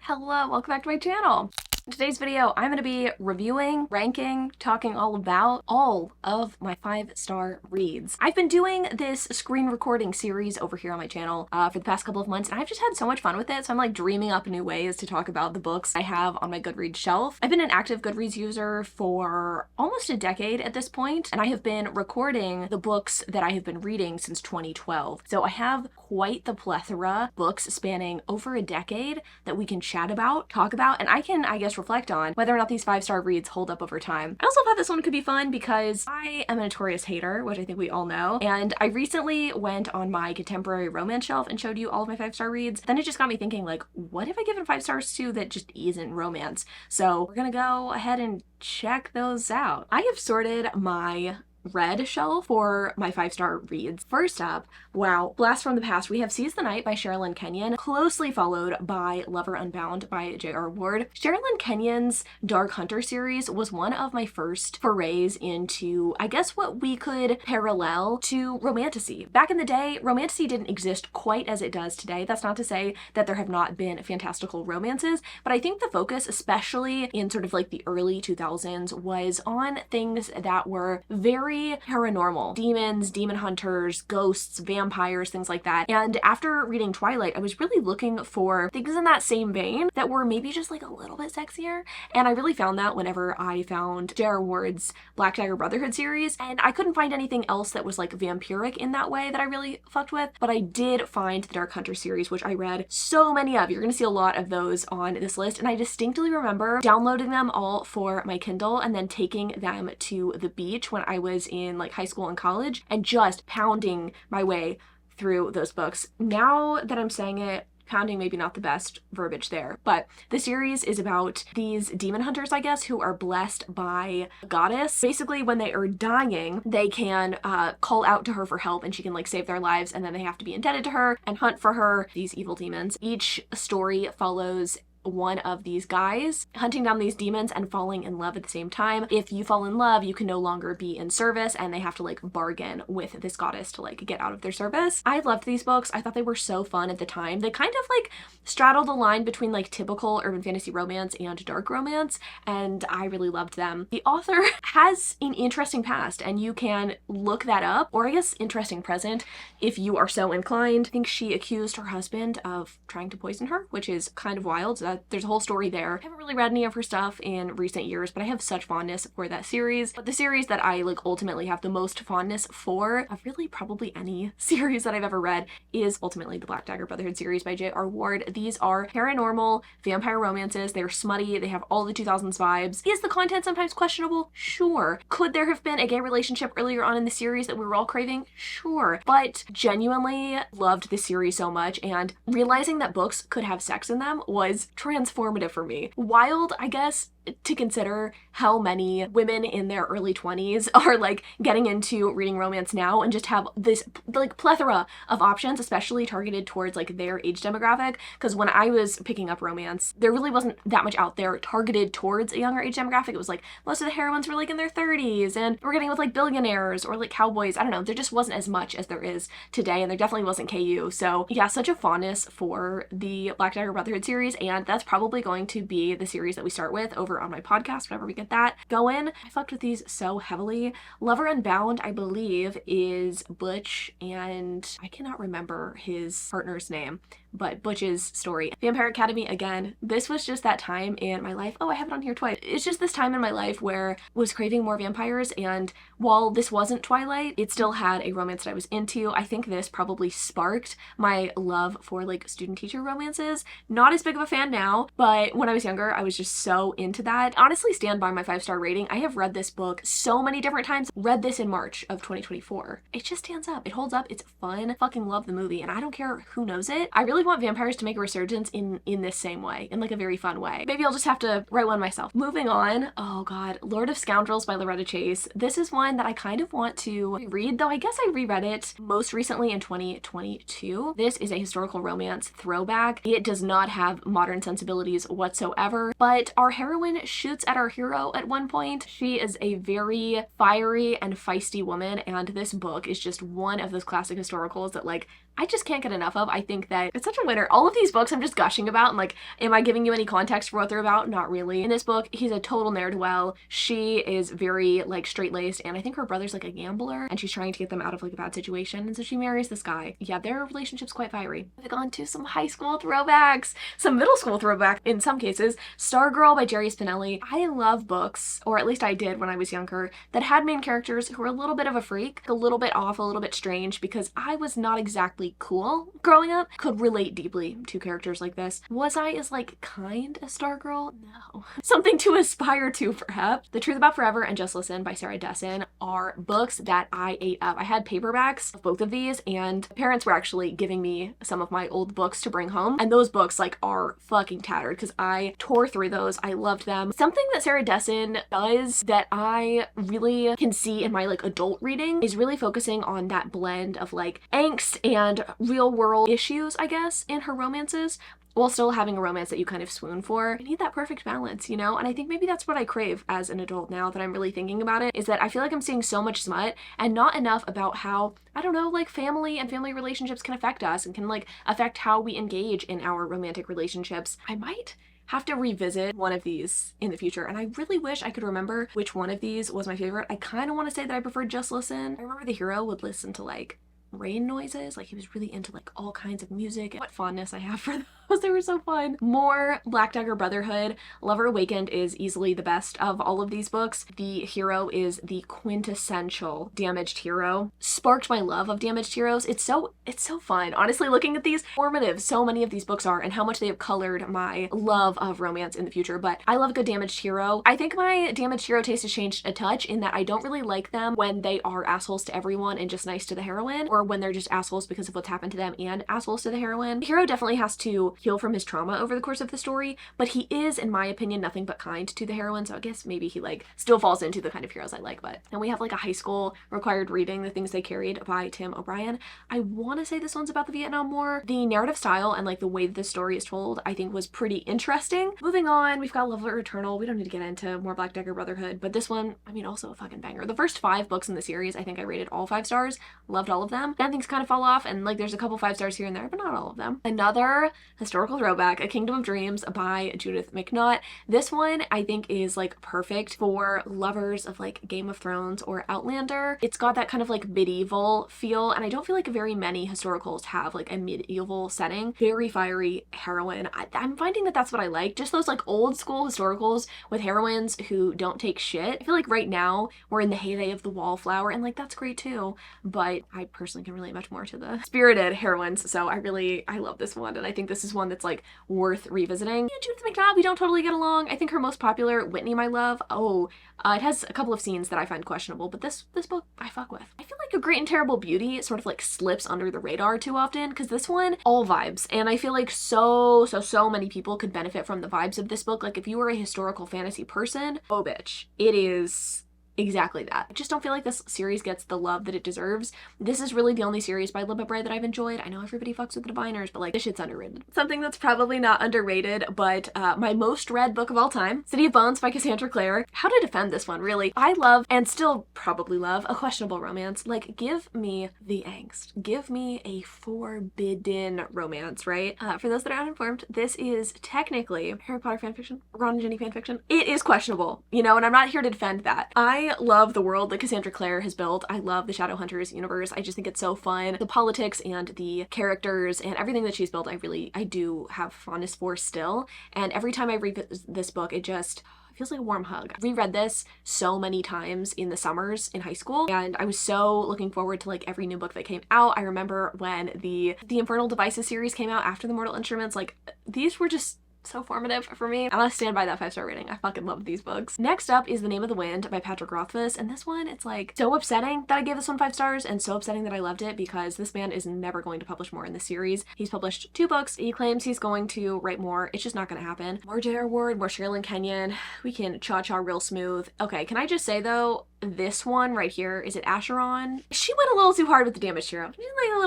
Hello, welcome back to my channel. In today's video, I'm going to be reviewing, ranking, talking all about all of my 5-star reads. I've been doing this screen recording series over here on my channel for the past couple of months, and I've just had so much fun with it, so I'm like dreaming up new ways to talk about the books I have on my Goodreads shelf. I've been an active Goodreads user for almost a decade at this point, and I have been recording the books that I have been reading since 2012. So I have quite the plethora of books spanning over a decade that we can chat about, talk about, and I can, I guess, reflect on whether or not these 5-star reads hold up over time. I also thought this one could be fun because I am a notorious hater, which I think we all know, and I recently went on my contemporary romance shelf and showed you all of my 5-star reads. Then it just got me thinking, like, what have I given 5 stars to that just isn't romance? So we're gonna go ahead and check those out. I have sorted my read shelf for my 5-star reads. First up, wow, Blast from the Past, we have Seize the Night by Sherilyn Kenyon, closely followed by Lover Unbound by J.R. Ward. Sherilyn Kenyon's Dark Hunter series was one of my first forays into, I guess, what we could parallel to romantasy. Back in the day, romantasy didn't exist quite as it does today. That's not to say that there have not been fantastical romances, but I think the focus, especially in sort of like the early 2000s, was on things that were very paranormal. Demons, demon hunters, ghosts, vampires, things like that. And after reading Twilight, I was really looking for things in that same vein that were maybe just like a little bit sexier. And I really found that whenever I found J.R. Ward's Black Dagger Brotherhood series, and I couldn't find anything else that was like vampiric in that way that I really fucked with. But I did find the Dark Hunter series, which I read so many of. You're gonna see a lot of those on this list. And I distinctly remember downloading them all for my Kindle and then taking them to the beach when I was in like high school and college and just pounding my way through those books. Now that I'm saying it, pounding maybe not the best verbiage there, but the series is about these demon hunters, I guess, who are blessed by a goddess. Basically, when they are dying, they can call out to her for help and she can like save their lives, and then they have to be indebted to her and hunt for her, these evil demons. Each story follows one of these guys hunting down these demons and falling in love at the same time. If you fall in love, you can no longer be in service, and they have to like bargain with this goddess to like get out of their service. I loved these books. I thought they were so fun at the time. They kind of like straddled the line between like typical urban fantasy romance and dark romance, and I really loved them. The author has an interesting past, and you can look that up, or I guess interesting present if you are so inclined. I think she accused her husband of trying to poison her, which is kind of wild. So there's a whole story there. I haven't really read any of her stuff in recent years, but I have such fondness for that series. But the series that I like ultimately have the most fondness for, of really probably any series that I've ever read, is ultimately the Black Dagger Brotherhood series by J.R. Ward. These are paranormal vampire romances. They're smutty. They have all the 2000s vibes. Is the content sometimes questionable? Sure. Could there have been a gay relationship earlier on in the series that we were all craving? Sure. But genuinely loved this series so much, and realizing that books could have sex in them was transformative for me. Wild, I guess, to consider how many women in their early 20s are like getting into reading romance now and just have this like plethora of options, especially targeted towards like their age demographic. Because when I was picking up romance, there really wasn't that much out there targeted towards a younger age demographic. It was like most of the heroines were like in their 30s, and we're getting with like billionaires or like cowboys. I don't know, there just wasn't as much as there is today, and there definitely wasn't KU. So yeah, such a fondness for the Black Dagger Brotherhood series, and that's probably going to be the series that we start with over on my podcast whenever we get that going. I fucked with these so heavily. Lover Unbound, I believe, is Butch, and I cannot remember his partner's name, but Butch's story. Vampire Academy, again, this was just that time in my life. Oh, I have it on here twice. It's just this time in my life where I was craving more vampires, and while this wasn't Twilight, it still had a romance that I was into. I think this probably sparked my love for like student-teacher romances. Not as big of a fan now, but when I was younger, I was just so into that. Honestly, stand by my 5-star rating. I have read this book so many different times. Read this in March of 2024. It just stands up. It holds up. It's fun. Fucking love the movie, and I don't care who knows it. I really want vampires to make a resurgence in this same way, in like a very fun way. Maybe I'll just have to write one myself. Moving on. Oh god, Lord of Scoundrels by Loretta Chase. This is one that I kind of want to read, though I guess I reread it most recently in 2022. This is a historical romance throwback. It does not have modern sensibilities whatsoever, but our heroine shoots at our hero at one point. She is a very fiery and feisty woman, and this book is just one of those classic historicals that like I just can't get enough of. I think that it's such a winner. All of these books I'm just gushing about, and like, am I giving you any context for what they're about? Not really. In this book, he's a total ne'er-do-well. She is very like straight-laced, and I think her brother's like a gambler, and she's trying to get them out of like a bad situation, and so she marries this guy. Yeah, their relationship's quite fiery. We've gone to some high school throwbacks, some middle school throwback in some cases. Stargirl by Jerry Spinelli. I love books, or at least I did when I was younger, that had main characters who were a little bit of a freak, a little bit off, a little bit strange, because I was not exactly cool growing up. Could relate deeply to characters like this. Was I as like kind as Stargirl? No. Something to aspire to, perhaps. The Truth About Forever and Just Listen by Sarah Dessen are books that I ate up. I had paperbacks of both of these, and parents were actually giving me some of my old books to bring home, and those books like are fucking tattered because I tore through those. I loved them. Something that Sarah Dessen does that I really can see in my like adult reading is really focusing on that blend of like angst and real world issues, I guess, in her romances, while still having a romance that you kind of swoon for. I need that perfect balance, you know? And I think maybe that's what I crave as an adult now that I'm really thinking about it, is that I feel like I'm seeing so much smut and not enough about how, I don't know, like family and family relationships can affect us and can like affect how we engage in our romantic relationships. I might have to revisit one of these in the future, and I really wish I could remember which one of these was my favorite. I kind of want to say that I preferred Just Listen. I remember the hero would listen to like rain noises, like he was really into like all kinds of music. What fondness I have for those. They were so fun. More Black Dagger Brotherhood. Lover Awakened is easily the best of all of these books. The hero is the quintessential damaged hero. Sparked my love of damaged heroes. It's so fun. Honestly, looking at these, formative so many of these books are, and how much they have colored my love of romance in the future. But I love a good damaged hero. I think my damaged hero taste has changed a touch in that I don't really like them when they are assholes to everyone and just nice to the heroine, or when they're just assholes because of what's happened to them and assholes to the heroine. The hero definitely has to heal from his trauma over the course of the story, but he is, in my opinion, nothing but kind to the heroine, so I guess maybe he like still falls into the kind of heroes I like. But then we have like a high school required reading, The Things They Carried by Tim O'Brien. I want to say this one's about the Vietnam War. The narrative style and like the way that the story is told I think was pretty interesting. Moving on, we've got Lover Eternal. We don't need to get into more Black Dagger Brotherhood, but this one, I mean, also a fucking banger. The first 5 books in the series, I think I rated all 5 stars. Loved all of them. Then things kind of fall off, and like there's a couple 5 stars here and there, but not all of them. Another historical throwback, A Kingdom of Dreams by Judith McNaught. This one I think is like perfect for lovers of like Game of Thrones or Outlander. It's got that kind of like medieval feel, and I don't feel like very many historicals have like a medieval setting. Very fiery heroine. I'm finding that that's what I like. Just those like old school historicals with heroines who don't take shit. I feel like right now we're in the heyday of the Wallflower, and like that's great too, but I personally can relate much more to the spirited heroines, so I love this one, and I think this is one that's like worth revisiting. Yeah, Judith McNaught, we don't totally get along. I think her most popular, Whitney, My Love, it has a couple of scenes that I find questionable, but this book I fuck with. I feel like A Great and Terrible Beauty sort of like slips under the radar too often, because this one, all vibes, and I feel like so many people could benefit from the vibes of this book. Like if you were a historical fantasy person, oh bitch, it is exactly that. I just don't feel like this series gets the love that it deserves. This is really the only series by Libba Bray that I've enjoyed. I know everybody fucks with the Diviners, but like this shit's underrated. Something that's probably not underrated, but my most read book of all time, City of Bones by Cassandra Clare. How to defend this one, really? I love, and still probably love, a questionable romance. Like, give me the angst. Give me a forbidden romance, right? For those that are uninformed, this is technically Harry Potter fanfiction, Ron and Ginny fanfiction. It is questionable, you know, and I'm not here to defend that. I love the world that Cassandra Clare has built. I love the Shadowhunters universe. I just think it's so fun. The politics and the characters and everything that she's built, I do have fondness for still. And every time I read this book, it just feels like a warm hug. I reread this so many times in the summers in high school, and I was so looking forward to like every new book that came out. I remember when the Infernal Devices series came out after the Mortal Instruments, like these were just so formative for me. I'll stand by that 5-star rating. I fucking love these books. Next up is The Name of the Wind by Patrick Rothfuss, and this one, it's like so upsetting that I gave this one 5 stars and so upsetting that I loved it, because this man is never going to publish more in the series. He's published 2 books. He claims he's going to write more. It's just not going to happen. More J.R. Ward, more Sherilyn Kenyon. We can cha-cha real smooth. Okay, can I just say though, this one right here. Is it Acheron? She went a little too hard with the damaged hero. Like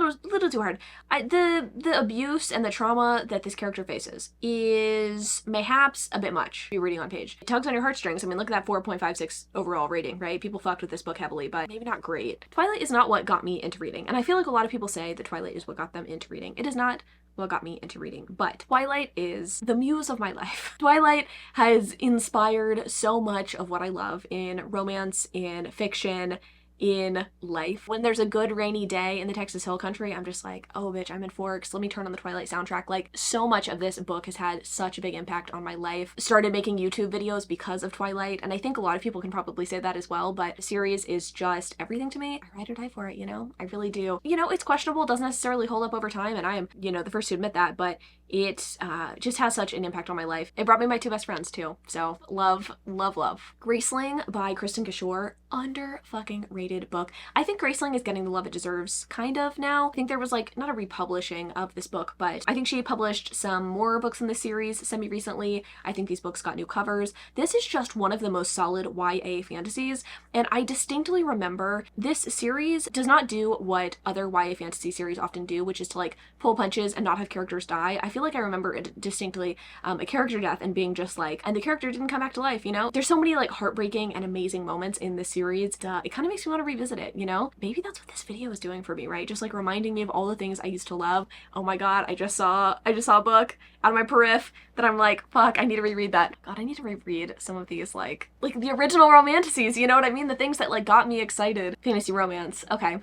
a little too hard. The abuse and the trauma that this character faces is mayhaps a bit much. You're reading on page. It tugs on your heartstrings. I mean, look at that 4.56 overall rating, right? People fucked with this book heavily, but maybe not great. Twilight is not what got me into reading. And I feel like a lot of people say that Twilight is what got them into reading. It is not what got me into reading, but Twilight is the muse of my life. Twilight has inspired so much of what I love in romance, in fiction, in life. When there's a good rainy day in the Texas Hill Country, I'm just like, oh bitch, I'm in Forks, let me turn on the Twilight soundtrack. Like, so much of this book has had such a big impact on my life. Started making YouTube videos because of Twilight, and I think a lot of people can probably say that as well, but the series is just everything to me. I ride or die for it, you know? I really do. You know, it's questionable, doesn't necessarily hold up over time, and I am, you know, the first to admit that, but it just has such an impact on my life. It brought me my two best friends too. So love, love, love. Graceling by Kristen Kishore, under fucking rated book. I think Graceling is getting the love it deserves kind of now. I think there was like, not a republishing of this book, but I think she published some more books in the series semi-recently. I think these books got new covers. This is just one of the most solid YA fantasies, and I distinctly remember this series does not do what other YA fantasy series often do, which is to like pull punches and not have characters die. I feel like I remember it distinctly, a character death and being just like, and the character didn't come back to life, you know? There's so many like heartbreaking and amazing moments in this series. It kind of makes me want to revisit it, you know? Maybe that's what this video is doing for me, right? Just like reminding me of all the things I used to love. Oh my god, I just saw a book out of my periph that I'm like, fuck, I need to reread that. God, I need to reread some of these like the original romanticises, you know what I mean? The things that like got me excited. Fantasy romance. Okay,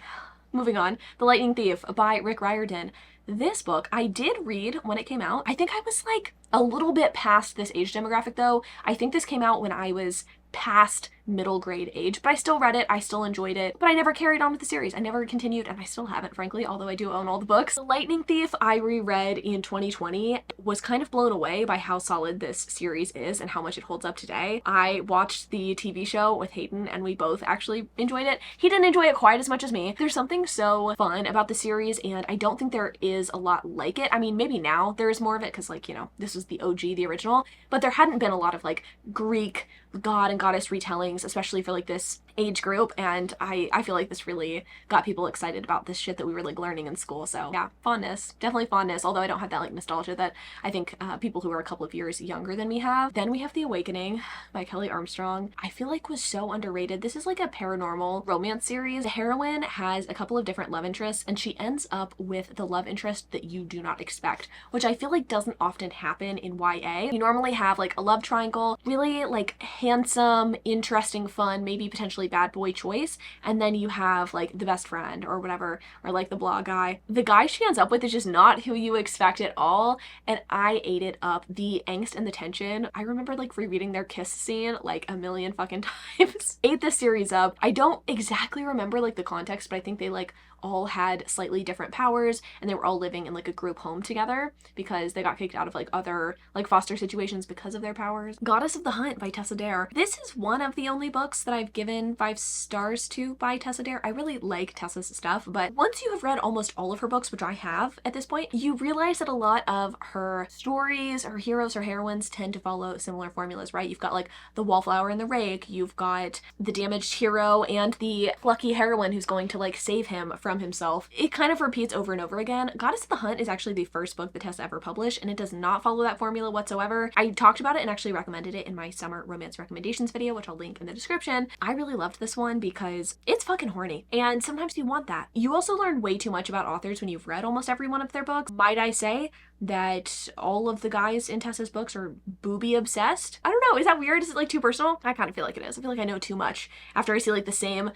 moving on. The Lightning Thief by Rick Riordan. This book I did read when it came out. I think I was like a little bit past this age demographic though. I think this came out when I was past middle grade age, but I still read it, I still enjoyed it, but I never carried on with the series. I never continued, and I still haven't, frankly, although I do own all the books. The Lightning Thief I reread in 2020, was kind of blown away by how solid this series is and how much it holds up today. I watched the TV show with Hayden, and we both actually enjoyed it. He didn't enjoy it quite as much as me. There's something so fun about the series, and I don't think there is a lot like it. I mean, maybe now there is more of it, because like, you know, this was the OG, the original, but there hadn't been a lot of like Greek god and goddess retellings, especially for like this age group, and I feel like this really got people excited about this shit that we were like learning in school. So yeah, fondness, definitely fondness, although I don't have that like nostalgia that I think people who are a couple of years younger than me have. Then we have The Awakening by Kelly Armstrong. I feel like was so underrated. This is like a paranormal romance series. The heroine has a couple of different love interests, and she ends up with the love interest that you do not expect, which I feel like doesn't often happen in YA. You normally have like a love triangle, really like handsome, interesting, fun, maybe potentially bad boy choice, and then you have like the best friend or whatever, or like the blog guy. The guy she ends up with is just not who you expect at all, and I ate it up. The angst and the tension. I remember like rereading their kiss scene like a million fucking times. Ate this series up. I don't exactly remember like the context, but I think they like all had slightly different powers, and they were all living in like a group home together because they got kicked out of like other like foster situations because of their powers. Goddess of the Hunt by Tessa Dare. This is one of the only books that I've given 5 stars to by Tessa Dare. I really like Tessa's stuff, but once you have read almost all of her books, which I have at this point, you realize that a lot of her stories, her heroes, her heroines tend to follow similar formulas, right? You've got like the wallflower and the rake, you've got the damaged hero and the plucky heroine who's going to like save him from himself. It kind of repeats over and over again. Goddess of the Hunt is actually the first book that Tessa ever published, and it does not follow that formula whatsoever. I talked about it and actually recommended it in my summer romance recommendations video, which I'll link in the description. I really loved this one because it's fucking horny, and sometimes you want that. You also learn way too much about authors when you've read almost every one of their books. Might I say that all of the guys in Tessa's books are booby obsessed? I don't know, is that weird? Is it like too personal? I kind of feel like it is. I feel like I know too much after I see like the same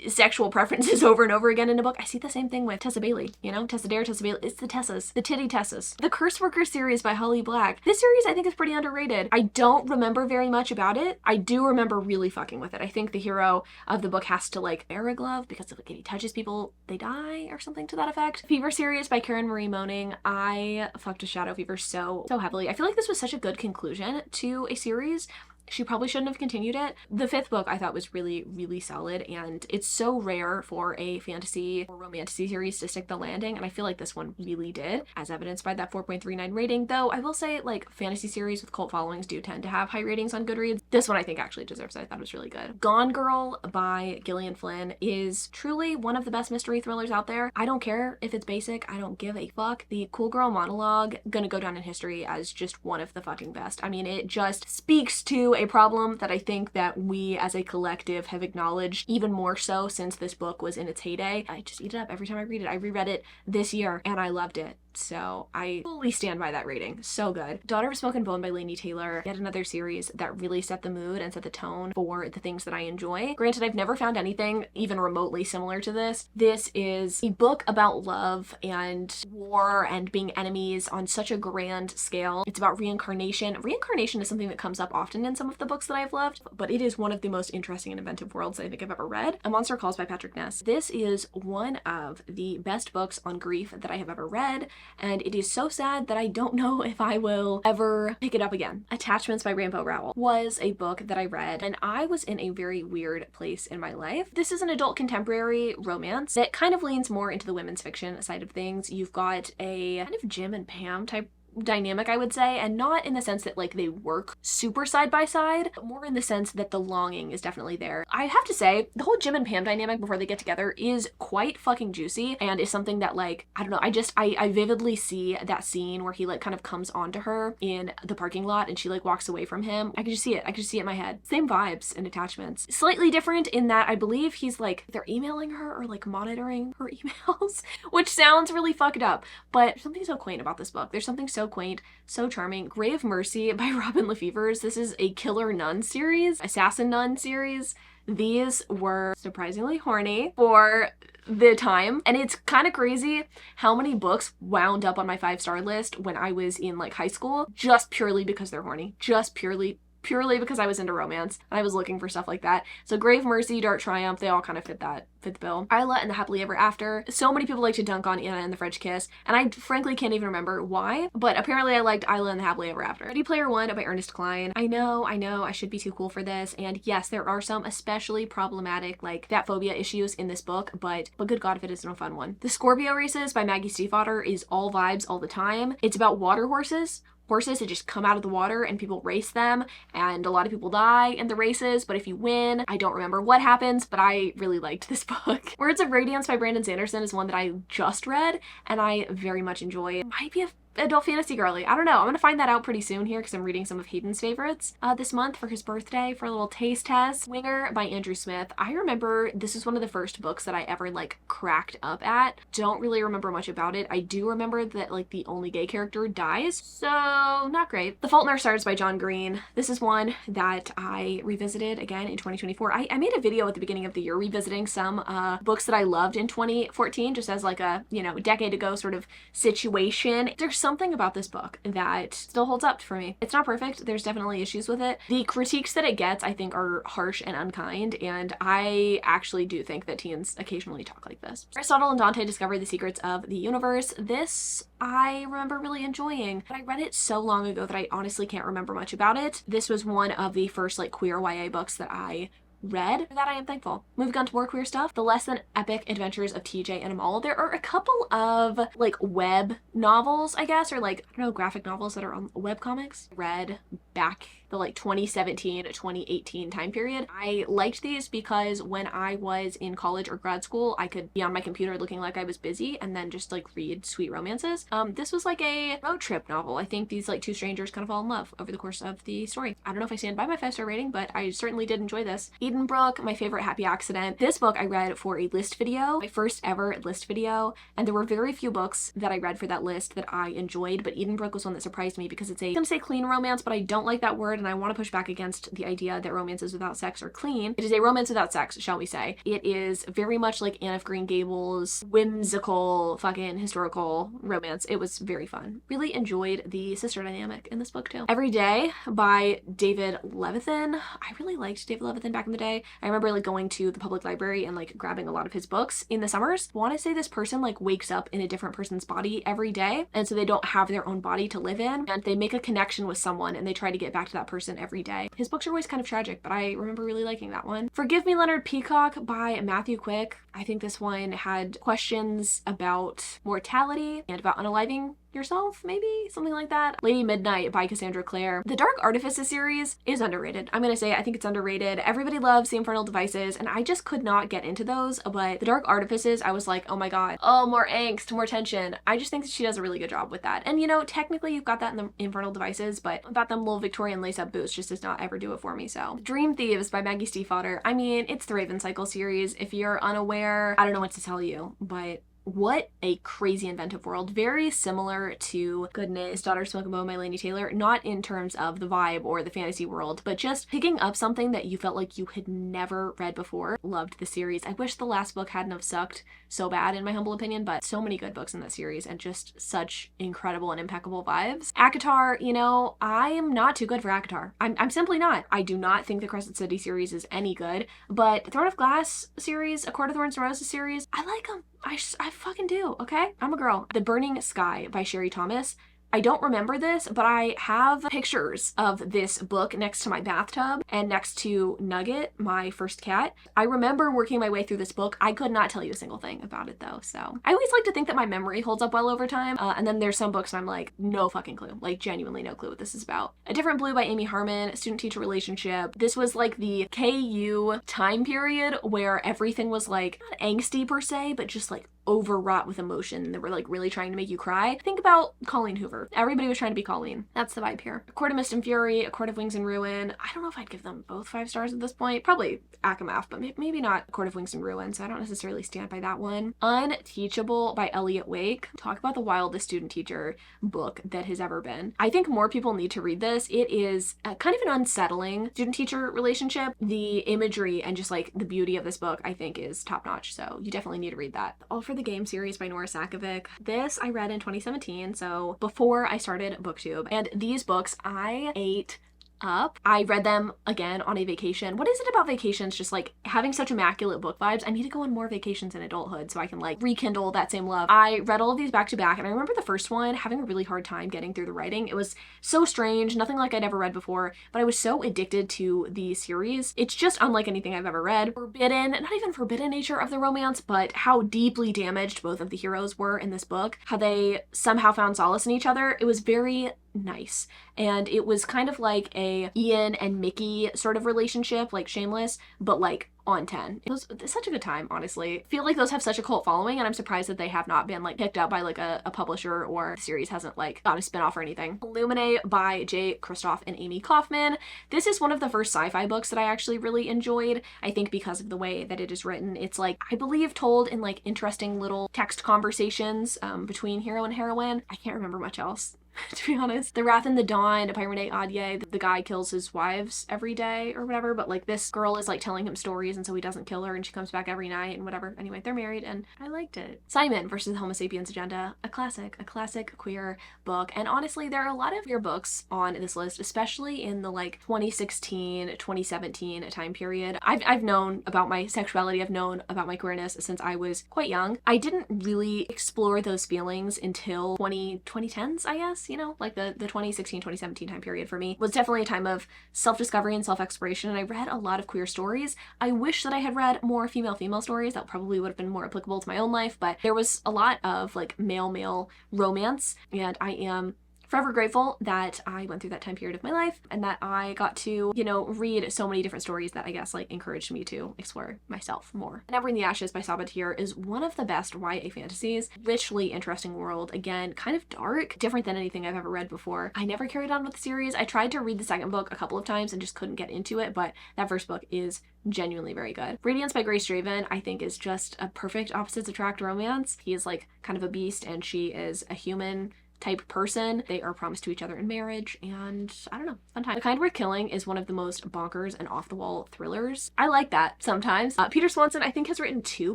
sexual preferences over and over again in a book. I see the same thing with Tessa Bailey, you know? Tessa Dare, Tessa Bailey. It's the Tessas, the titty Tessas. The Curse Worker series by Holly Black. This series I think is pretty underrated. I don't remember very much about it. I do remember really fucking with it. I think the hero of the book has to like wear a glove because if like, he touches people, they die or something to that effect. Fever series by Karen Marie Moaning. I fucked with Shadow Fever so heavily. I feel like this was such a good conclusion to a series. she probably shouldn't have continued it. The 5th book I thought was really, really solid, and it's so rare for a fantasy or romantasy series to stick the landing, and I feel like this one really did, as evidenced by that 4.39 rating, though I will say, like, fantasy series with cult followings do tend to have high ratings on Goodreads. This one I think actually deserves it. I thought it was really good. Gone Girl by Gillian Flynn is truly one of the best mystery thrillers out there. I don't care if it's basic. I don't give a fuck. The cool girl monologue gonna go down in history as just one of the fucking best. I mean, it just speaks to a problem that I think that we as a collective have acknowledged even more so since this book was in its heyday. I just eat it up every time I read it. I reread it this year and I loved it. So I fully stand by that rating. So good. Daughter of Smoke and Bone by Laini Taylor, yet another series that really set the mood and set the tone for the things that I enjoy. Granted, I've never found anything even remotely similar to this. This is a book about love and war and being enemies on such a grand scale. It's about reincarnation. Reincarnation is something that comes up often in some of the books that I've loved, but it is one of the most interesting and inventive worlds I think I've ever read. A Monster Calls by Patrick Ness. This is one of the best books on grief that I have ever read, and it is so sad that I don't know if I will ever pick it up again. Attachments by Rainbow Rowell was a book that I read, and I was in a very weird place in my life. This is an adult contemporary romance that kind of leans more into the women's fiction side of things. You've got a kind of Jim and Pam type dynamic, I would say, and not in the sense that like they work super side by side, but more in the sense that the longing is definitely there. I have to say, the whole Jim and Pam dynamic before they get together is quite fucking juicy, and is something that, like, I don't know, I vividly see that scene where he like kind of comes onto her in the parking lot and she like walks away from him. I can just see it. I can just see it in my head. Same vibes and attachments. Slightly different in that I believe he's like, they're emailing her or like monitoring her emails, which sounds really fucked up, but there's something so quaint about this book. There's something so quaint, so charming. Grave Mercy by Robin Lefevers. This is a killer nun series, assassin nun series. These were surprisingly horny for the time, and it's kind of crazy how many books wound up on my 5-star list when I was in like high school just purely because they're horny. Just purely because I was into romance and I was looking for stuff like that. So Grave Mercy, Dark Triumph, they all kind of fit the bill. Isla and the Happily Ever After. So many people like to dunk on Anna and the French Kiss, and I frankly can't even remember why, but apparently I liked Isla and the Happily Ever After. Ready Player One by Ernest Cline. I know, I should be too cool for this, and yes, there are some especially problematic like fat phobia issues in this book, but good god if it isn't a fun one. The Scorpio Races by Maggie Stiefvater is all vibes all the time. It's about water horses that just come out of the water and people race them, and a lot of people die in the races, but if you win, I don't remember what happens, but I really liked this book. Words of Radiance by Brandon Sanderson is one that I just read and I very much enjoy. It might be a adult fantasy girly. I don't know. I'm gonna find that out pretty soon here because I'm reading some of Hayden's favorites this month for his birthday for a little taste test. Winger by Andrew Smith. I remember this is one of the first books that I ever like cracked up at. Don't really remember much about it. I do remember that like the only gay character dies, so not great. The Fault in Our Stars by John Green. This is one that I revisited again in 2024. I made a video at the beginning of the year revisiting some books that I loved in 2014 just as like a, you know, decade ago sort of situation. There's something about this book that still holds up for me. It's not perfect. There's definitely issues with it. The critiques that it gets, I think, are harsh and unkind, and I actually do think that teens occasionally talk like this. Aristotle and Dante Discover the Secrets of the Universe. This I remember really enjoying, but I read it so long ago that I honestly can't remember much about it. This was one of the first like queer YA books that I read. For that I am thankful. Moving on to more queer stuff. The Less Than Epic Adventures of TJ and Amal. There are a couple of like web novels, I guess, or like, I don't know, graphic novels that are on web comics. Read back the like 2017 to 2018 time period. I liked these because when I was in college or grad school, I could be on my computer looking like I was busy and then just like read sweet romances. This was like a road trip novel. I think these like two strangers kind of fall in love over the course of the story. I don't know if I stand by my 5-star rating, but I certainly did enjoy this. Edenbrook, My Favorite Happy Accident. This book I read for a list video, my first ever list video, and there were very few books that I read for that list that I enjoyed, but Edenbrook was one that surprised me because it's a, I'm gonna say clean romance, but I don't like that word and I want to push back against the idea that romances without sex are clean. It is a romance without sex, shall we say. It is very much like Anne of Green Gables, whimsical, fucking historical romance. It was very fun. Really enjoyed the sister dynamic in this book too. Every Day by David Levithan. I really liked David Levithan back in the day. I remember like going to the public library and like grabbing a lot of his books in the summers. I want to say this person like wakes up in a different person's body every day, and so they don't have their own body to live in, and they make a connection with someone and they try to get back to that person every day. His books are always kind of tragic, but I remember really liking that one. Forgive Me, Leonard Peacock by Matthew Quick. I think this one had questions about mortality and about unaliving yourself, maybe? Something like that. Lady Midnight by Cassandra Clare. The Dark Artifices series is underrated. I'm gonna say I think it's underrated. Everybody loves The Infernal Devices, and I just could not get into those, but The Dark Artifices, I was like, oh my god. Oh, more angst, more tension. I just think that she does a really good job with that. And you know, technically you've got that in The Infernal Devices, but about them little Victorian lace-up boots just does not ever do it for me, so. Dream Thieves by Maggie Stiefvater. I mean, it's the Raven Cycle series. If you're unaware, I don't know what to tell you, but what a crazy inventive world. Very similar to, goodness, Daughter Smoke and Bone by Laini Taylor. Not in terms of the vibe or the fantasy world, but just picking up something that you felt like you had never read before. Loved the series. I wish the last book hadn't have sucked so bad in my humble opinion, but so many good books in that series and just such incredible and impeccable vibes. ACOTAR, you know, I am not too good for ACOTAR. I'm simply not. I do not think the Crescent City series is any good, but Throne of Glass series, A Court of Thorns and Roses series, I like them. I fucking do, okay? I'm a girl. The Burning Sky by Sherry Thomas. I don't remember this, but I have pictures of this book next to my bathtub and next to Nugget, my first cat. I remember working my way through this book. I could not tell you a single thing about it though, so. I always like to think that my memory holds up well over time, and then there's some books and I'm like, no fucking clue. Like, genuinely no clue what this is about. A Different Blue by Amy Harmon, student-teacher relationship. This was like the KU time period where everything was like, not angsty per se, but just like overwrought with emotion. They were like really trying to make you cry. Think about Colleen Hoover. Everybody was trying to be Colleen. That's the vibe here. A Court of Mist and Fury, A Court of Wings and Ruin. I don't know if I'd give them both 5 stars at this point. Probably Akamath, but maybe not A Court of Wings and Ruin, so I don't necessarily stand by that one. Unteachable by Elliot Wake. Talk about the wildest student-teacher book that has ever been. I think more people need to read this. It is kind of an unsettling student-teacher relationship. The imagery and just like the beauty of this book, I think, is top-notch, so you definitely need to read that. All for the Game series by Nora Sakovic. This I read in 2017, so before I started BookTube, and these books I ate up. I read them again on a vacation. What is it about vacations just like having such immaculate book vibes? I need to go on more vacations in adulthood so I can like rekindle that same love. I read all of these back to back, and I remember the first one having a really hard time getting through the writing. It was so strange, nothing like I'd ever read before, but I was so addicted to the series. It's just unlike anything I've ever read. Forbidden, not even forbidden nature of the romance, but how deeply damaged both of the heroes were in this book, how they somehow found solace in each other. It was very nice, and it was kind of like a Ian and Mickey sort of relationship, like Shameless, but like on 10. It was such a good time, honestly. I feel like those have such a cult following, and I'm surprised that they have not been like picked up by like a publisher, or the series hasn't like got a spin-off or anything. Illuminate by Jay Kristoff and Amy Kaufman. This is one of the first sci-fi books that I actually really enjoyed, I think because of the way that it is written. It's like, I believe, told in like interesting little text conversations between hero and heroine. I can't remember much else. To be honest. The Wrath in the Dawn by Renee Ahdieh. The guy kills his wives every day or whatever, but like this girl is like telling him stories, and so he doesn't kill her, and she comes back every night and whatever. Anyway, they're married, and I liked it. Simon versus the Homo Sapiens Agenda. A classic queer book. And honestly, there are a lot of queer books on this list, especially in the like 2016, 2017 time period. I've known about my sexuality. I've known about my queerness since I was quite young. I didn't really explore those feelings until 2010s, I guess. You know, like the 2016, 2017 time period for me was definitely a time of self-discovery and self-exploration, and I read a lot of queer stories. I wish that I had read more female stories. That probably would have been more applicable to my own life, but there was a lot of like male romance, and I am forever grateful that I went through that time period of my life, and that I got to, you know, read so many different stories that I guess like encouraged me to explore myself more. Never in the Ashes by Sabatir is one of the best YA fantasies. Richly interesting world. Again, kind of dark, different than anything I've ever read before. I never carried on with the series. I tried to read the second book a couple of times and just couldn't get into it, but that first book is genuinely very good. Radiance by Grace Draven, I think, is just a perfect opposites attract romance. He is like kind of a beast, and she is a human type person. They are promised to each other in marriage, and I don't know, fun time. The Kind Worth Killing is one of the most bonkers and off-the-wall thrillers. I like that sometimes. Peter Swanson, I think, has written 2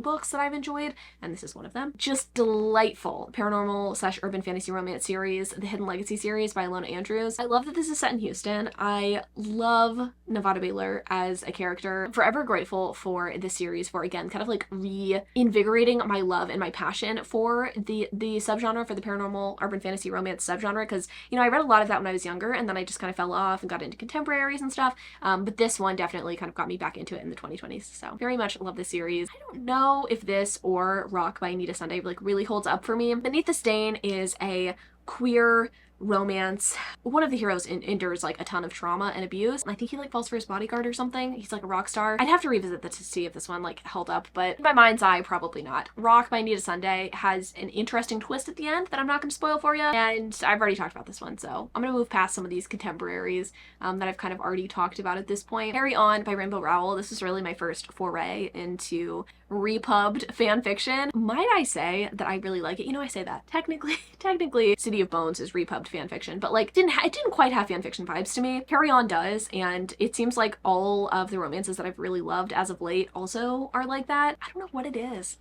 books that I've enjoyed, and this is one of them. Just delightful paranormal / urban fantasy romance series, The Hidden Legacy series by Alona Andrews. I love that this is set in Houston. I love Nevada Baylor as a character. Forever grateful for this series for, again, kind of like reinvigorating my love and my passion for the subgenre, for the paranormal urban fantasy romance subgenre, because, you know, I read a lot of that when I was younger, and then I just kind of fell off and got into contemporaries and stuff, but this one definitely kind of got me back into it in the 2020s, so very much love this series. I don't know if this or Rock by Anita Sunday like really holds up for me. Beneath the Stain is a queer romance. One of the heroes endures like a ton of trauma and abuse. I think he like falls for his bodyguard or something. He's like a rock star. I'd have to revisit this to see if this one like held up, but in my mind's eye, probably not. Rock by Anita Sunday has an interesting twist at the end that I'm not going to spoil for you, and I've already talked about this one, so I'm going to move past some of these contemporaries that I've kind of already talked about at this point. Carry On by Rainbow Rowell. This is really my first foray into repubbed fan fiction. Might I say that I really like it? You know, I say that. Technically, City of Bones is repubbed fan fiction, but like it didn't quite have fan fiction vibes to me. Carry On does, and it seems like all of the romances that I've really loved as of late also are like that. I don't know what it is.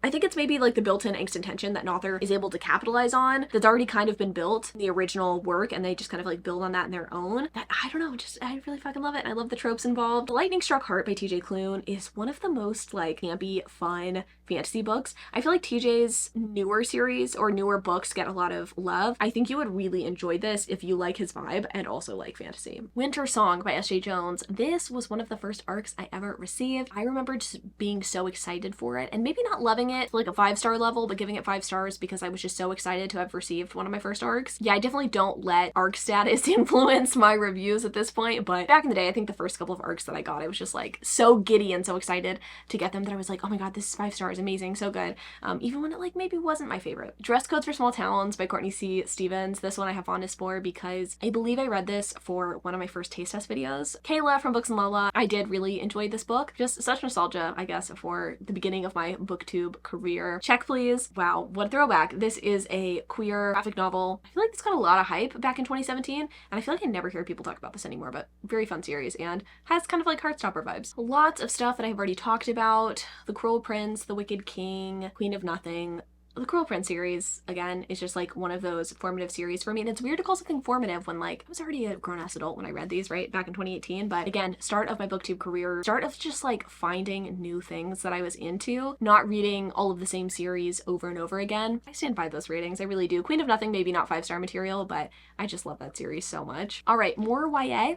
I think it's maybe like the built-in angst and tension that an author is able to capitalize on that's already kind of been built in the original work, and they just kind of like build on that in their own. That, I don't know, just I really fucking love it. I love the tropes involved. Lightning Struck Heart by TJ Klune is one of the most like campy, fun fantasy books. I feel like TJ's newer series or newer books get a lot of love. I think you would really enjoy this if you like his vibe and also like fantasy. Winter Song by S.J. Jones. This was one of the first arcs I ever received. I remember just being so excited for it and maybe not loving it to like a 5-star level, but giving it 5 stars because I was just so excited to have received one of my first arcs. Yeah, I definitely don't let arc status influence my reviews at this point, but back in the day, I think the first couple of arcs that I got, I was just like so giddy and so excited to get them that I was like, oh my god, this is 5 stars, amazing, so good. Even when it like maybe wasn't my favorite. Dress Codes for Small Towns by Courtney C. Stevens. This one I have fondness for because I believe I read this for one of my first taste test videos. Kayla from Books and Lola. I did really enjoy this book. Just such nostalgia, I guess, for the beginning of my booktube career. Check Please. Wow, what a throwback. This is a queer graphic novel. I feel like this got a lot of hype back in 2017, and I feel like I never hear people talk about this anymore, but very fun series and has kind of like Heartstopper vibes. Lots of stuff that I've already talked about. The Cruel Prince, The Wicked King, Queen of Nothing. The Cruel Prince series, again, is just like one of those formative series for me. And it's weird to call something formative when like I was already a grown-ass adult when I read these, right? Back in 2018. But again, start of my booktube career, start of just like finding new things that I was into, not reading all of the same series over and over again. I stand by those ratings, I really do. Queen of Nothing, maybe not 5-star material, but I just love that series so much. All right, more YA.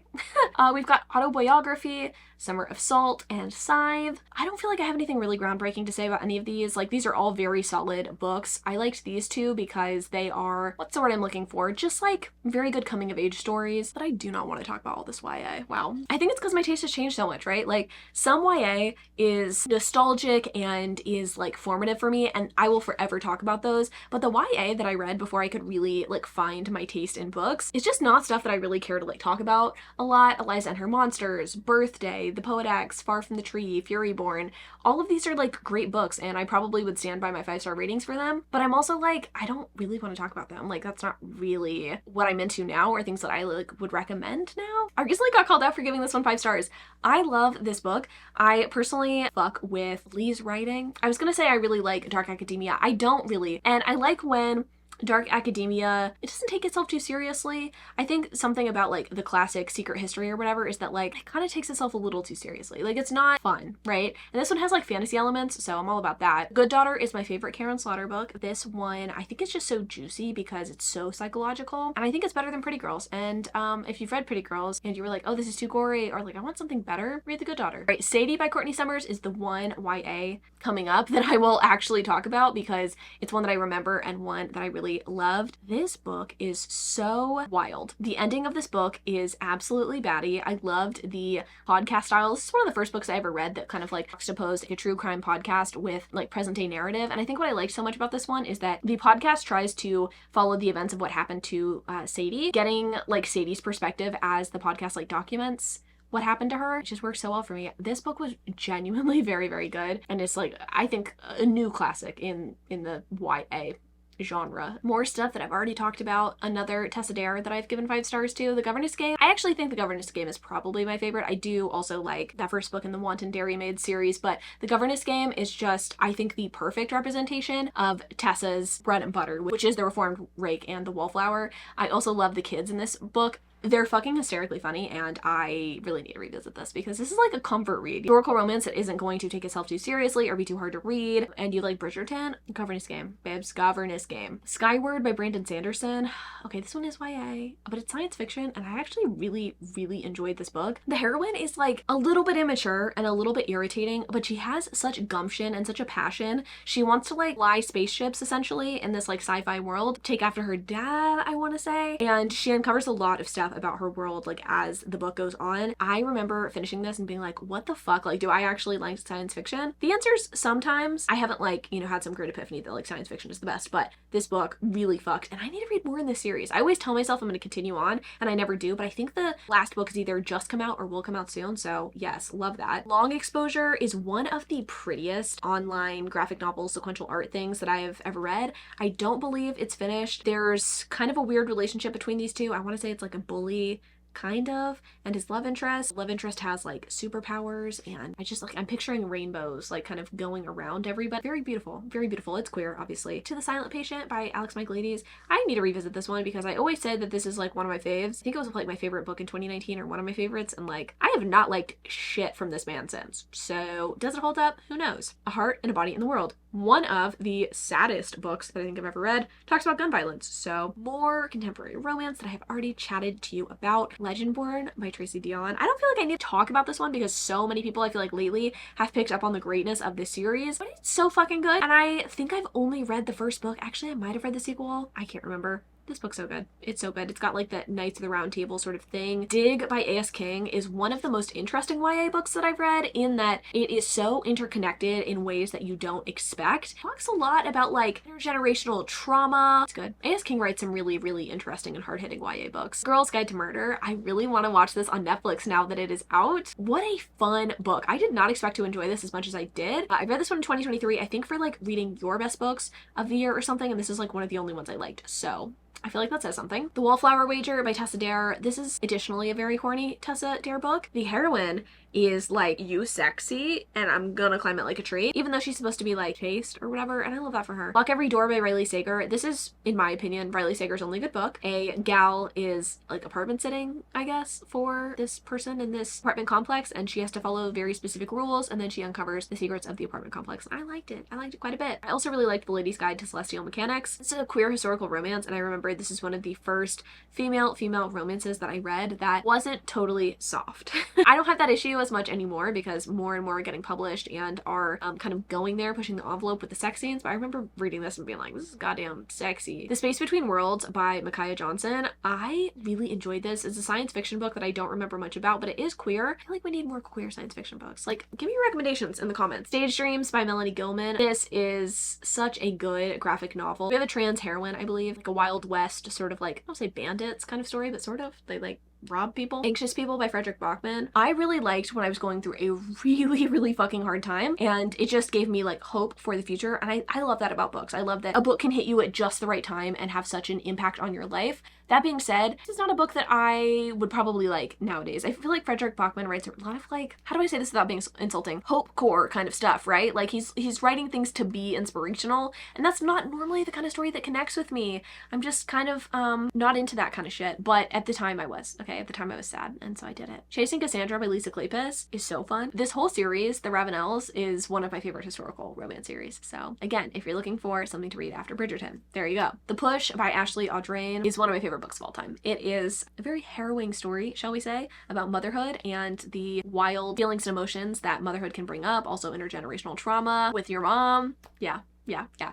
We've got Autobiography, Summer of Salt, and Scythe. I don't feel like I have anything really groundbreaking to say about any of these. Like, these are all very solid books. I liked these two because they are, what's the word I'm looking for? Just like very good coming of age stories, but I do not want to talk about all this YA. Wow. I think it's because my taste has changed so much, right? Like, some YA is nostalgic and is like formative for me, and I will forever talk about those, but the YA that I read before I could really like find my taste in books is just not stuff that I really care to like talk about a lot. Eliza and Her Monsters, Birthday, The Poet X, Far from the Tree, Furyborn. All of these are like great books, and I probably would stand by my 5-star ratings for them, but I'm also like, I don't really want to talk about them. Like, that's not really what I'm into now or things that I like would recommend now. I recently got called out for giving this one 5 stars. I love this book. I personally fuck with Lee's writing. I was gonna say I really like Dark Academia. I don't really, and I like when Dark Academia, it doesn't take itself too seriously. I think something about like the classic Secret History or whatever is that like it kind of takes itself a little too seriously. Like, it's not fun, right? And this one has like fantasy elements, so I'm all about that. Good Daughter is my favorite Karen Slaughter book. This one, I think it's just so juicy because it's so psychological, and I think it's better than Pretty Girls. And if you've read Pretty Girls and you were like, oh, this is too gory, or like, I want something better, read The Good Daughter. Right, Sadie by Courtney Summers is the one YA coming up that I will actually talk about because it's one that I remember and one that I really loved. This book is so wild. The ending of this book is absolutely batty. I loved the podcast style. This is one of the first books I ever read that kind of like juxtaposed a true crime podcast with like present day narrative. And I think what I liked so much about this one is that the podcast tries to follow the events of what happened to Sadie, getting like Sadie's perspective as the podcast like documents what happened to her. It just worked so well for me. This book was genuinely very, very good, and it's like, I think, a new classic in the YA genre. More stuff that I've already talked about. Another Tessa Dare that I've given 5 stars to, The Governess Game. I actually think The Governess Game is probably my favorite. I do also like that first book in the Wanton Dairymaid series, but The Governess Game is just, I think, the perfect representation of Tessa's bread and butter, which is the reformed rake and the wallflower. I also love the kids in this book. They're fucking hysterically funny, and I really need to revisit this because this is like a comfort read. Historical romance that isn't going to take itself too seriously or be too hard to read, and you like Bridgerton, governess game, babes, governess game. Skyward by Brandon Sanderson. Okay, this one is YA, but it's science fiction, and I actually really enjoyed this book. The heroine is like a little bit immature and a little bit irritating, but she has such gumption and such a passion. She wants to like fly spaceships essentially in this like sci-fi world, take after her dad, I want to say, and she uncovers a lot of stuff about her world like as the book goes on. I remember finishing this and being like, what the fuck, like do I actually like science fiction? The answer's sometimes. I haven't like, you know, had some great epiphany that like science fiction is the best, but this book really fucked, and I need to read more in this series. I always tell myself I'm going to continue on, and I never do, but I think the last book has either just come out or will come out soon, so yes, love that. Long Exposure is one of the prettiest online graphic novel sequential art things that I have ever read. I don't believe it's finished. There's kind of a weird relationship between these two. I want to say it's like a bully kind of, and his love interest has like superpowers, and I just like, I'm picturing rainbows like kind of going around everybody. Very beautiful, very beautiful. It's queer, obviously. To the Silent Patient by Alex Michaelides. I need to revisit this one because I always said that this is like one of my faves. I think it was like my favorite book in 2019 or one of my favorites, and like I have not liked shit from this man since. So does it hold up? Who knows? A Heart and a Body in the World. One of the saddest books that I think I've ever read, talks about gun violence. So more contemporary romance that I have already chatted to you about. Legendborn by Tracy Deonn. I don't feel like I need to talk about this one because so many people I feel like lately have picked up on the greatness of this series, but it's so fucking good. And I think I've only read the first book. Actually, I might have read the sequel. I can't remember. This book's so good. It's so good. It's got like that Knights of the Round Table sort of thing. Dig by A.S. King is one of the most interesting YA books that I've read, in that it is so interconnected in ways that you don't expect. It talks a lot about like intergenerational trauma. It's good. A.S. King writes some really interesting and hard-hitting YA books. Girl's Guide to Murder. I really want to watch this on Netflix now that it is out. What a fun book. I did not expect to enjoy this as much as I did. I read this one in 2023, I think for like reading your best books of the year or something, and this is like one of the only ones I liked. So I feel like that says something. The Wallflower Wager by Tessa Dare. This is additionally a very horny Tessa Dare book. The heroine is like, you sexy and I'm gonna climb it like a tree, even though she's supposed to be like chaste or whatever, and I love that for her. Lock Every Door by Riley Sager. This is, in my opinion, Riley Sager's only good book. A gal is like apartment sitting, I guess, for this person in this apartment complex, and she has to follow very specific rules, and then she uncovers the secrets of the apartment complex. I liked it. I liked it quite a bit. I also really liked The Lady's Guide to Celestial Mechanics. This is a queer historical romance, and I remember this is one of the first female romances that I read that wasn't totally soft. I don't have that issue as much anymore because more and more are getting published and are kind of going there, pushing the envelope with the sex scenes, but I remember reading this and being like, this is goddamn sexy. The Space Between Worlds by Micaiah Johnson. I really enjoyed this. It's a science fiction book that I don't remember much about, but it is queer. I feel like we need more queer science fiction books. Like, give me your recommendations in the comments. Stage Dreams by Melanie Gilman. This is such a good graphic novel. We have a trans heroine, I believe, like a Wild West sort of like, I don't say bandits kind of story, but sort of. They like rob people. Anxious People by Frederick Bachman. I really liked when I was going through a really fucking hard time, and it just gave me like hope for the future, and I love that about books. I love that a book can hit you at just the right time and have such an impact on your life. That being said, this is not a book that I would probably like nowadays. I feel like Frederick Bachman writes a lot of like, how do I say this without being insulting? Hope core kind of stuff, right? Like he's writing things to be inspirational, and that's not normally the kind of story that connects with me. I'm just kind of not into that kind of shit, but at the time I was. Okay, at the time I was sad, and so I did it. Chasing Cassandra by Lisa Kleypas is so fun. This whole series, The Ravenels, is one of my favorite historical romance series. So again, if you're looking for something to read after Bridgerton, there you go. The Push by Ashley Audrain is one of my favorite books of all time. It is a very harrowing story, shall we say, about motherhood and the wild feelings and emotions that motherhood can bring up, also intergenerational trauma with your mom. Yeah.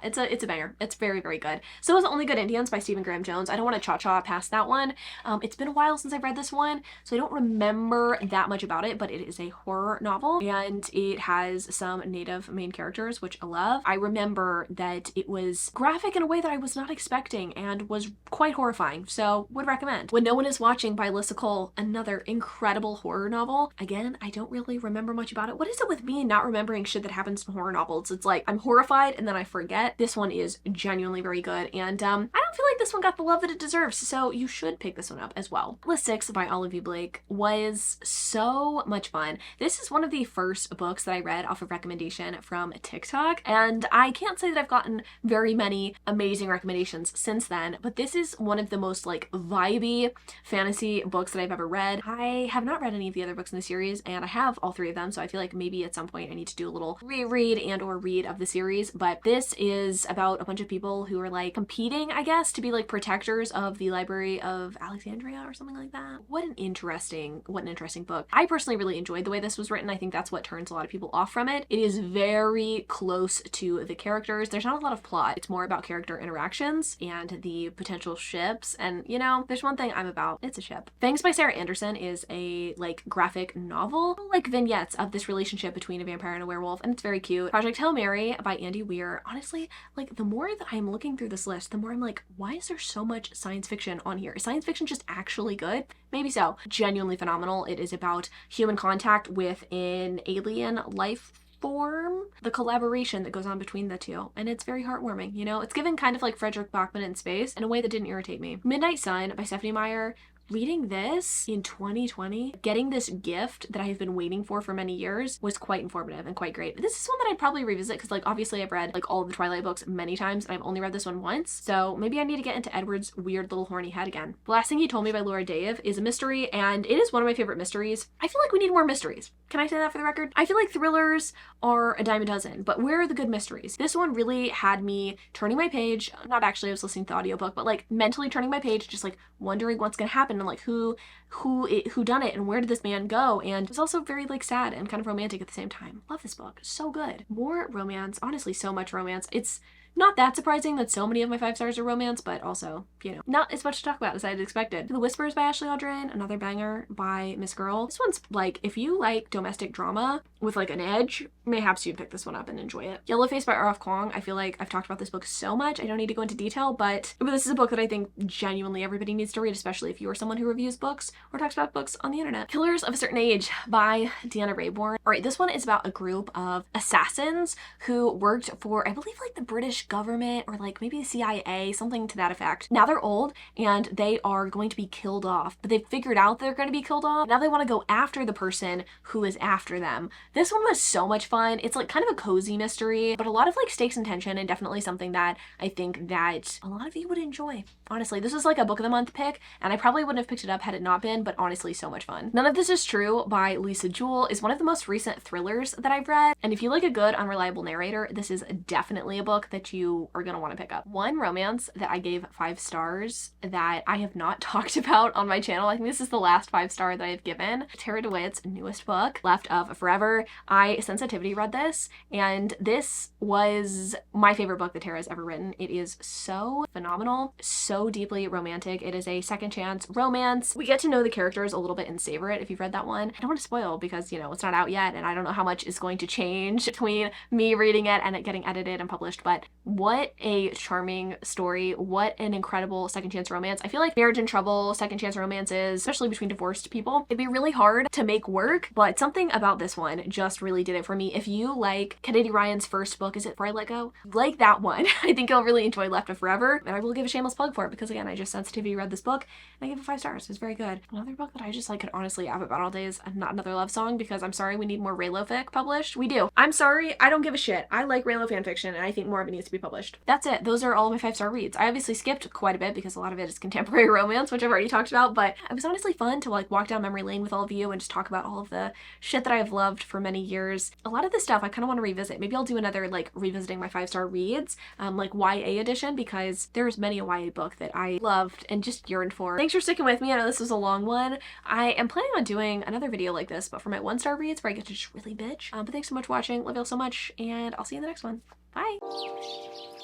It's a banger. It's very good. So is Only Good Indians by Stephen Graham Jones. I don't want to cha-cha past that one. It's been a while since I've read this one, so I don't remember that much about it, but it is a horror novel, and it has some native main characters, which I love. I remember that it was graphic in a way that I was not expecting and was quite horrifying, so would recommend. When No One Is Watching by Alyssa Cole, another incredible horror novel. Again, I don't really remember much about it. What is it with me not remembering shit that happens in horror novels? It's like I'm horrified and then I forget. This one is genuinely very good, and I don't feel like this one got the love that it deserves, so you should pick this one up as well. List 6 by Olivia Blake was so much fun. This is one of the first books that I read off of recommendation from TikTok, and I can't say that I've gotten very many amazing recommendations since then, but this is one of the most like vibey fantasy books that I've ever read. I have not read any of the other books in the series, and I have all 3 of them, so I feel like maybe at some point I need to do a little reread and or read of the series. But this is about a bunch of people who are like competing, I guess, to be like protectors of the Library of Alexandria or something like that. What an interesting book. I personally really enjoyed the way this was written. I think that's what turns a lot of people off from it. It is very close to the characters. There's not a lot of plot. It's more about character interactions and the potential ships. And you know, there's one thing I'm about. It's a ship. FAQS by Sarah Anderson is a like graphic novel, like vignettes of this relationship between a vampire and a werewolf, and it's very cute. Project Hail Mary by Andy Weir. Honestly, like the more that I'm looking through this list, the more I'm like, why is there so much science fiction on here? Is science fiction just actually good? Maybe so. Genuinely phenomenal. It is about human contact with an alien life form, the collaboration that goes on between the two, and it's very heartwarming. You know, it's given kind of like Frederick Bachman in space in a way that didn't irritate me. Midnight Sun by Stephanie Meyer. Reading this in 2020, getting this gift that I have been waiting for many years, was quite informative and quite great. This is one that I'd probably revisit because like obviously I've read like all of the Twilight books many times and I've only read this one once, so maybe I need to get into Edward's weird little horny head again. The Last Thing He Told Me by Laura Dave is a mystery, and it is one of my favorite mysteries. I feel like we need more mysteries. Can I say that for the record? I feel like thrillers are a dime a dozen, but where are the good mysteries? This one really had me turning my page, not actually, I was listening to the audiobook, but like mentally turning my page, just like wondering what's gonna happen and like who done it and where did this man go. And it's also very like sad and kind of romantic at the same time. Love this book. So good. More romance. Honestly, so much romance. It's not that surprising that so many of my 5 stars are romance, but also, you know, not as much to talk about as I had expected. The Whispers by Ashley Aldrin, another banger by Miss Girl. This one's like, if you like domestic drama with like an edge, mayhaps you'd pick this one up and enjoy it. Yellowface by R.F. Kuang. I feel like I've talked about this book so much, I don't need to go into detail, but this is a book that I think genuinely everybody needs to read, especially if you are someone who reviews books or talks about books on the internet. Killers of a Certain Age by Deanna Raybourn. All right, this one is about a group of assassins who worked for, I believe, like the British government or like maybe the CIA, something to that effect. Now they're old and they are going to be killed off, but they've figured out they're going to be killed off. Now they want to go after the person who is after them. This one was so much fun. It's like kind of a cozy mystery, but a lot of like stakes and tension, and definitely something that I think that a lot of you would enjoy. Honestly, this was like a book of the month pick, and I probably wouldn't have picked it up had it not been, but honestly, so much fun. None of This Is True by Lisa Jewell is one of the most recent thrillers that I've read, and if you like a good, unreliable narrator, this is definitely a book that you are gonna want to pick up. One romance that I gave 5 stars that I have not talked about on my channel, I think this is the last 5-star that I've given, Tara DeWitt's newest book, Left of Forever. I Sensitivity read this, and this was my favorite book that Tara's ever written. It is so phenomenal, so deeply romantic. It is a second chance romance. We get to know the characters a little bit and savor it if you've read that one. I don't want to spoil because, you know, it's not out yet, and I don't know how much is going to change between me reading it and it getting edited and published, but what a charming story. What an incredible second chance romance. I feel like Marriage in Trouble, second chance romances, especially between divorced people, it'd be really hard to make work, but something about this one just really did it for me. If you like Kennedy Ryan's first book, is it Before I Let Go? Like that one, I think you'll really enjoy Left of Forever, and I will give a shameless plug for it because again, I just Sensitivity read this book and I gave it 5 stars. It's very good. Another book that I just like could honestly have about all day is Not Another Love Song, because I'm sorry, we need more Raylo fic published. We do. I'm sorry, I don't give a shit. I like Raylo fanfiction and I think more of it needs to be published. That's it. Those are all of my 5-star reads. I obviously skipped quite a bit because a lot of it is contemporary romance, which I've already talked about, but it was honestly fun to like walk down memory lane with all of you and just talk about all of the shit that I've loved for many years. A lot of this stuff I kind of want to revisit. Maybe I'll do another like revisiting my 5-star reads, like YA edition, because there's many a YA book that I loved and just yearned for. Thanks for sticking with me. I know this was a long one. I am planning on doing another video like this, but for my 1-star reads where I get to just really bitch. But thanks so much for watching. Love you all so much, and I'll see you in the next one. Bye!